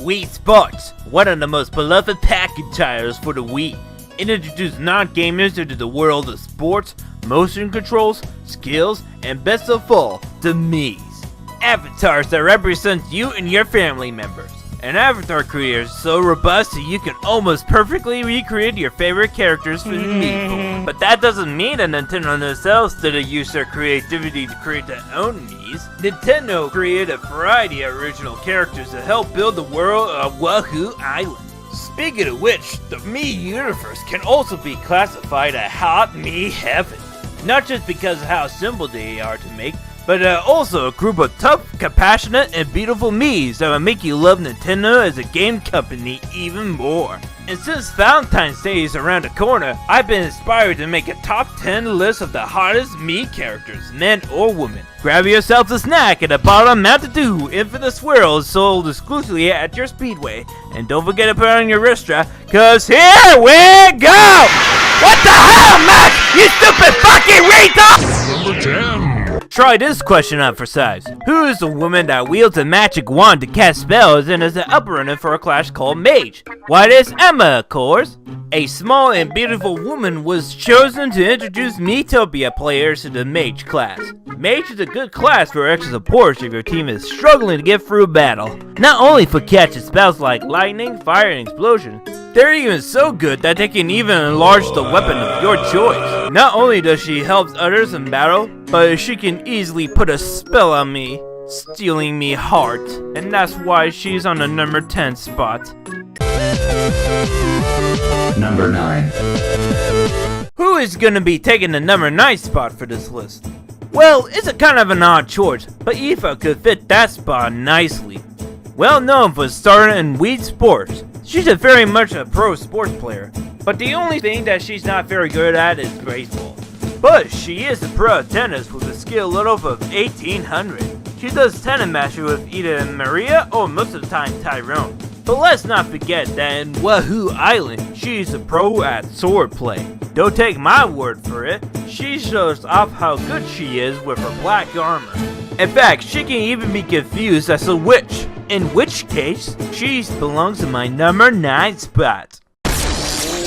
Wii Sports, one of the most beloved package titles for the Wii. It introduced non-gamers into the world of sports, motion controls, skills, and best of all, the Miis. Avatars that represent you and your family members. An avatar creator is so robust that you can almost perfectly recreate your favorite characters for the Mii. But that doesn't mean that Nintendo themselves didn't use their creativity to create their own Miis. Nintendo created a variety of original characters to help build the world of Wahoo Island. Speaking of which, the Mii universe can also be classified as hot Mii heaven. Not just because of how simple they are to make, but also a group of tough, compassionate, and beautiful Miis that will make you love Nintendo as a game company even more. And since Valentine's Day is around the corner, I've been inspired to make a top 10 list of the hottest Mii characters, men or women. Grab yourself a snack and a bottle of Mountain Dew Infinite Swirl sold exclusively at your Speedway. And don't forget to put on your wrist strap, cause here we go! What the hell, Max? You stupid fucking retard! Number 10. Try this question out for size. Who is the woman that wields a magic wand to cast spells and is an upper for a class called Mage? Why, it is Emma, of course. A small and beautiful woman was chosen to introduce miitopia players to the Mage class. Mage is a good class for extra support if your team is struggling to get through battle. Not only for catching spells like lightning, fire, and explosion, they're even so good that they can even enlarge the weapon of your choice. Not only does she help others in battle, but she can easily put a spell on me, stealing me heart. And that's why she's on the number 10 spot. Number 9. Who is gonna be taking the number 9 spot for this list? Well, it's a kind of an odd choice, but Aoife could fit that spot nicely. Well known for starting in Wii Sports, she's very much a pro sports player, but the only thing that she's not very good at is baseball. But she is a pro at tennis with a skill level of 1800. She does tennis matches with either Maria or most of the time Tyrone. But let's not forget that in Wahoo Island, she's a pro at swordplay. Don't take my word for it, she shows off how good she is with her black armor. In fact, she can even be confused as a witch, in which case, she belongs in my number 9 spot.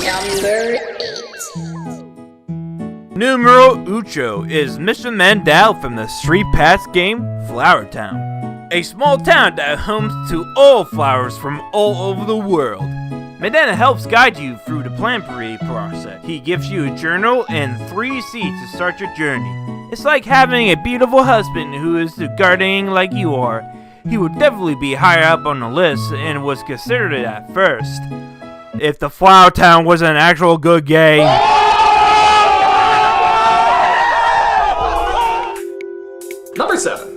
Number 8. Numero Ucho is Mr. Mendel from the Street Pass game Flower Town. A small town that homes to all flowers from all over the world. Mendel helps guide you through the plant breeding process. He gives you a journal and 3 seeds to start your journey. It's like having a beautiful husband who is gardening like you are. He would definitely be higher up on the list and was considered it at first. If the Flower Town was an actual good game. Number 7.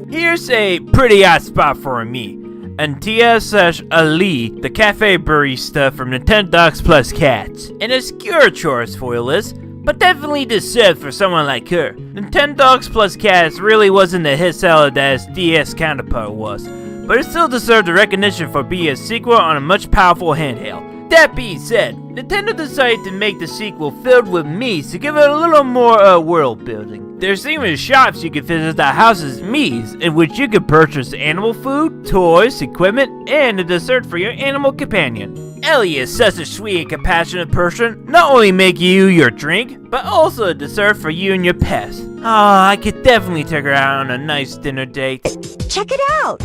Here's a pretty odd spot for me. Antia/Ellie, the cafe barista from Nintendo's Plus Cats. An obscure choice for your list, but definitely deserved for someone like her. Nintendo's Plus Cats really wasn't the hit seller that its DS counterpart was, but it still deserved the recognition for being a sequel on a much powerful handheld. That being said, Nintendo decided to make the sequel filled with Miis to give it a little more world building. There's even shops you can visit that houses Miis, in which you can purchase animal food, toys, equipment, and a dessert for your animal companion. Ellie is such a sweet and compassionate person, not only make you your drink, but also a dessert for you and your pets. Ah, I could definitely take her out on a nice dinner date. Check it out!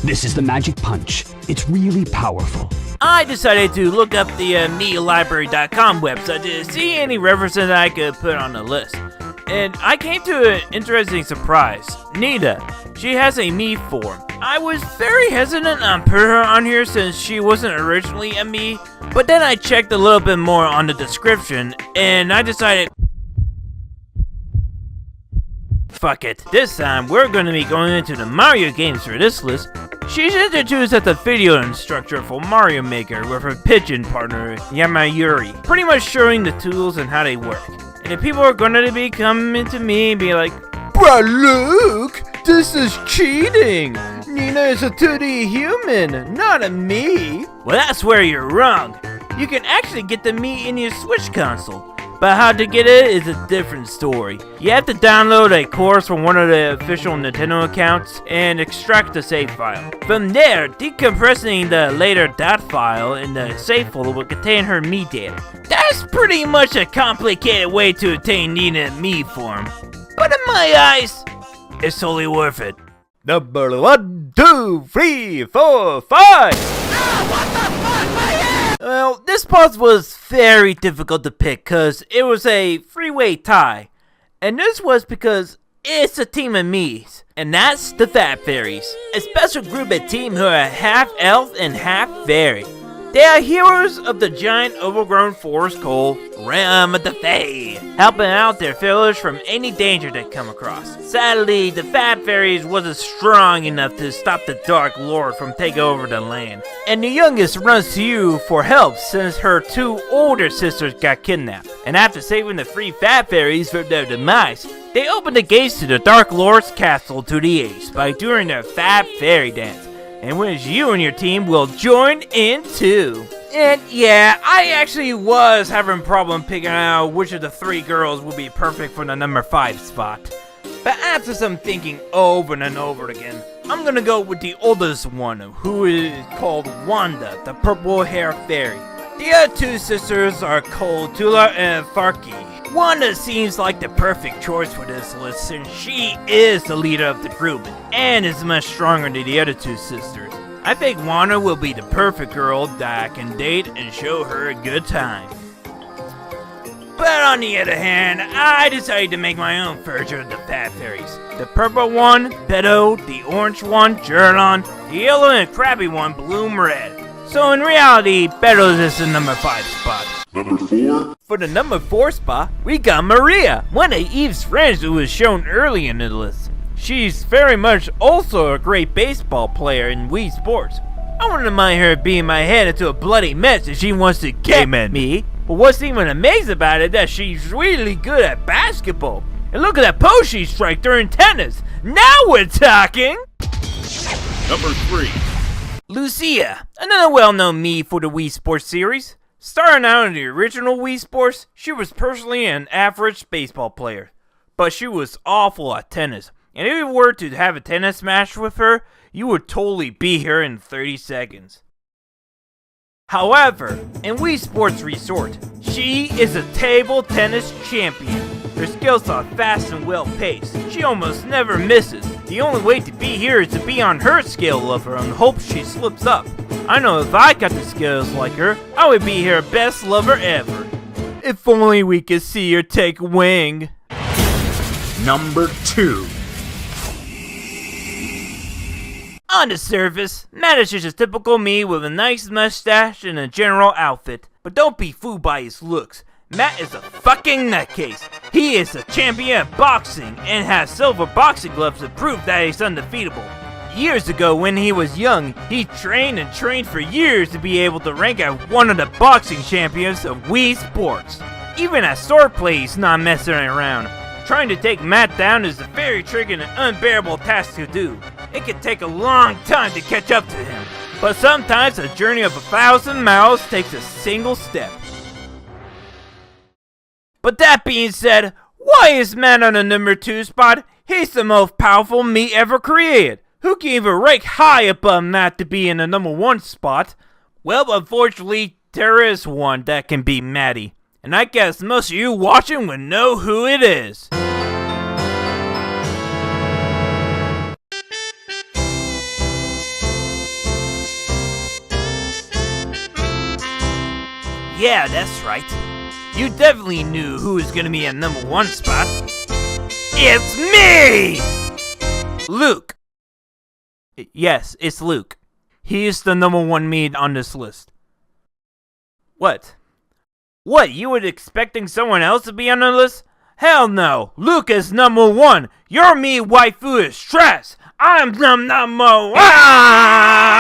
This is the Magic Punch. It's really powerful. I decided to look up the MIitilibrary.com website to see any references I could put on the list. And I came to an interesting surprise. Nita. She has a Mii form. I was very hesitant on putting her on here since she wasn't originally a Mii, but then I checked a little bit more on the description, and I decided, fuck it. This time, we're going to be going into the Mario games for this list. She's introduced as the video instructor for Mario Maker with her pigeon partner, MII, pretty much showing the tools and how they work. And if people are going to be coming to me and be like, "Bruh, look! This is cheating! Nina is a 2D human, not a Mii." Well, that's where you're wrong. You can actually get the Mii in your Switch console. but how to get it is a different story. You have to download a course from one of the official Nintendo accounts and extract the save file. From there, decompressing the later file in the save folder will contain her Mii data. That's pretty much a complicated way to obtain needed Mii form, but in my eyes, it's totally worth it. Number 1, 2, 3, 4, 5! Well, this puzzle was very difficult to pick because it was a three-way tie. And this was because it's a team of Mii's. And that's the Fab Fairies, a special group of team who are half elf and half fairy. They are heroes of the giant overgrown forest called Realm of the Fae, helping out their fellows from any danger they come across. Sadly, the Fab Fairies wasn't strong enough to stop the Dark Lord from taking over the land, and the youngest runs to you for help since her 2 older sisters got kidnapped. And after saving the 3 Fab Fairies from their demise, they open the gates to the Dark Lord's castle to the east by doing their Fab Fairy dance, in which you and your team will join in too. And yeah, I actually was having a problem picking out which of the 3 girls would be perfect for the number 5 spot. But after some thinking over and over again, I'm gonna go with the oldest one, who is called Wanda, the purple hair fairy. The other 2 sisters are called Tula and Farki. Wanda seems like the perfect choice for this list since she is the leader of the group and is much stronger than the other 2 sisters. I think Wanda will be the perfect girl that I can date and show her a good time. But on the other hand, I decided to make my own version of the Fab Fairies. The purple one, Beto, the orange one, Jerlon, the yellow and crabby one, Bloom Red. So in reality, Beto is the number 5 spot. Number 4. For the number 4 spot, we got Maria, one of Eve's friends who was shown early in the list. She's very much also a great baseball player in Wii Sports. I wouldn't mind her being my head into a bloody mess if she wants to get me. But what's even amazing about it is that she's really good at basketball. And look at that pose she strikes during tennis. Now we're talking! Number 3. Lucia, another well-known Mii for the Wii Sports series. Starting out in the original Wii Sports, she was personally an average baseball player, but she was awful at tennis, and if you were to have a tennis match with her, you would totally beat her in 30 seconds. However, in Wii Sports Resort, she is a table tennis champion. Her skills are fast and well-paced. She almost never misses. The only way to beat her is to be on her skill level and hope she slips up. I know if I got the skills like her, I would be her best lover ever. If only we could see her take wing. Number 2. On the surface, Matt is just a typical Mii with a nice mustache and a general outfit. But don't be fooled by his looks. Matt is a fucking nutcase. He is a champion of boxing and has silver boxing gloves to prove that he's undefeatable. Years ago when he was young, he trained and trained for years to be able to rank as one of the boxing champions of Wii Sports. Even at swordplay, he's not messing around. Trying to take Matt down is a very tricky and unbearable task to do. It can take a long time to catch up to him, but sometimes a journey of 1,000 miles takes a single step. But that being said, why is Matt on the number 2 spot? He's the most powerful Mii ever created. Who can even rank high above Matt to be in the number 1 spot? Well, unfortunately, there is one that can beat Matty. And I guess most of you watching would know who it is. Yeah, that's right. You definitely knew who was gonna be at number 1 spot. It's me! Luke. Yes, it's Luke. He is the number 1 Mii on this list. What? What, you were expecting someone else to be on the list? Hell no! Luke is number 1! Your Mii waifu is trash! I'm the number 1!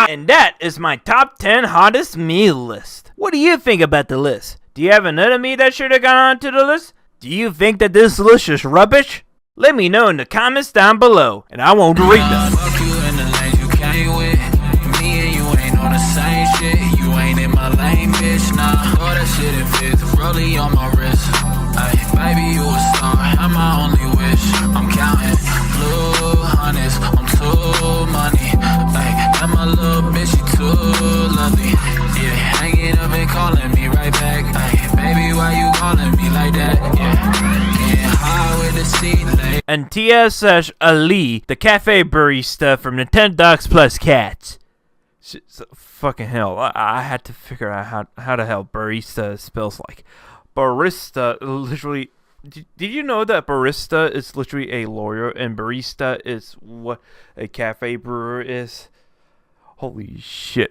And that is my top 10 hottest Mii list. What do you think about the list? Do you have another Mii that should have gone onto the list? Do you think that this list is rubbish? Let me know in the comments down below, and I won't read them. You ain't in my lane, bitch, nah. All that shit in fifth, rollie on my wrist. Ay, baby, you a star, I'm my only wish. I'm counting blue hundreds, I'm too money. Ay, and my little bitch, she too lovely. Yeah, hanging up and calling me right back. Ay, baby, why you calling me like that? Yeah, getting high with the seat lay. And T.S. Ellie, the cafe barista from Nintendo Plus Cats. Fucking hell, I had to figure out how the hell barista spells like. Barista, literally, did you know that barista is literally a lawyer and barista is what a cafe brewer is? Holy shit.